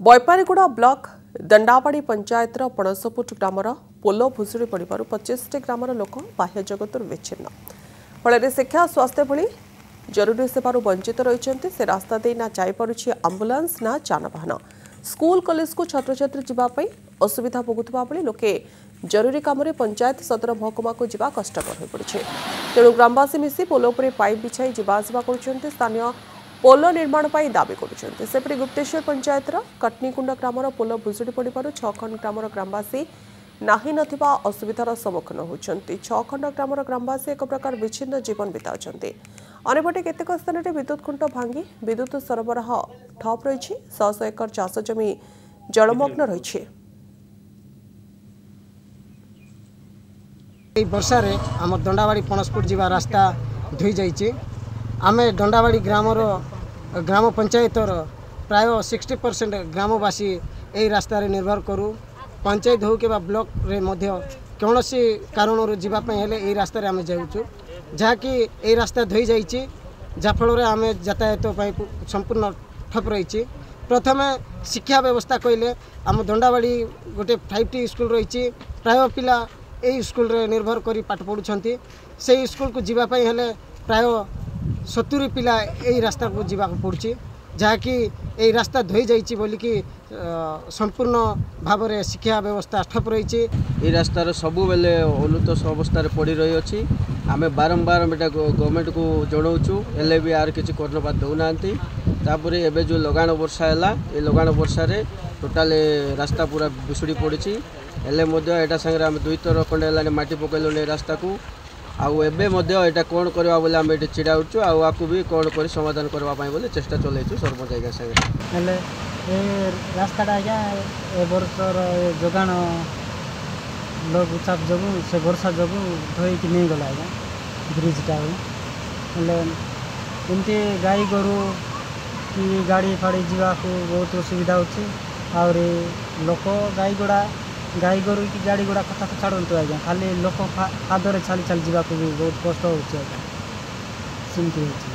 Baipariguda block दंडावाड़ी पंचायतर पणसपुट grammar पोल भुशुड़ी पड़ू 25 grammar लोक बाह्य जगत विच्छिन्न फल शिक्षा स्वास्थ्य भली जरूरी सेवार वंचित रही से रास्ता दे ना जापी आंबुलांस ना जानवाहन स्कूल कॉलेज को छात्र छात्री जावाई असुविधा भोगुवा बेले लोके जरूरी काम पंचायत सदर महकुमा को जावा कष्टकर हो पड़े तेणु ग्रामवासी मिसी पोल उपर पाइप बिछाई जावासवा कर स्थानीय पोल निर्माण पर दाबी करपरि गुप्तेश्वर पंचायतर कटनीकुंड ग्रामर पोल भुशुड़ी पड़ू 6 खंड ग्रामर ग्रामवासी नाही नथिबा असुविधार सम्मुखीन होती 6 खंड ग्रामर ग्रामवासी एक प्रकार विच्छिन्न जीवन बिताउछन्ति अन्यपटे केतेक स्थान में विद्युत खुंट भांगी विद्युत सरबराह ठप रही 100 एकर चाष जमी जलमग्न रही वर्षा रे आम दंडावाड़ी पणसपुट जीवा रास्ता धोई जाइए आमे दंडावाड़ी ग्राम पंचायतर प्राय 60% ग्रामवासी यही रास्तार निर्भर करूँ पंचायत हो कि ब्लॉक रे मध्य कौन सी कारण जावाई यही रास्तार आम जाऊँ जहाँकि यही रास्ता धोई जाइए जहाँफल आम यातायात संपूर्ण ठप रही प्रथम शिक्षा व्यवस्था कहले आम दंडावाड़ी गोटे 5टी स्कूल रही प्राय पिला यही स्कूल रे निर्भर करी पाठ पढ़ुछंती से स्कूल को जीवाई हेले प्राय 70 पिला यही रास्ता को जीवा पड़ुछि जहाँकि यही रास्ता धोई जाइए बोलिकी संपूर्ण भाव में शिक्षा व्यवस्था ठप रही ये रास्तार सबु बेले अनुत अवस्था पड़ रही अच्छी आम बारंबार गवर्नमेंट को जनाऊँ हेले भी आर किसी कर्णपात दौना एवं जो लगाण वर्षा है ये लगाण वर्षा टोटाल रास्ता पूरा भुशुड़ी पड़ी हेले यहाँ सागर आम 2 थर खंडे है माटी पकईलु रास्ता को आउ कौन करवा बोले आम ये चिड़ाऊँ आपको भी कौन कर समाधान करने बोले चेष्टा चलैछु सरपंच आज्ञा सागर रास्ता आज्ञा ए वर्षर जोगाण लघुचाप जो से वर्षा जो धोईक नहीं गला आज्ञा ब्रिजटा एमती गाई गोरु कि गाड़ी फाड़ी जावाक बहुत असुविधा होची आउरी लोक गाई गोरु कि गाड़ी गुड़ा कथा तो छाड़ू आज्ञा खाली लोक पादरे छाली छाली जावाक भी बहुत कष्ट होची आज्ञा सेमती होची।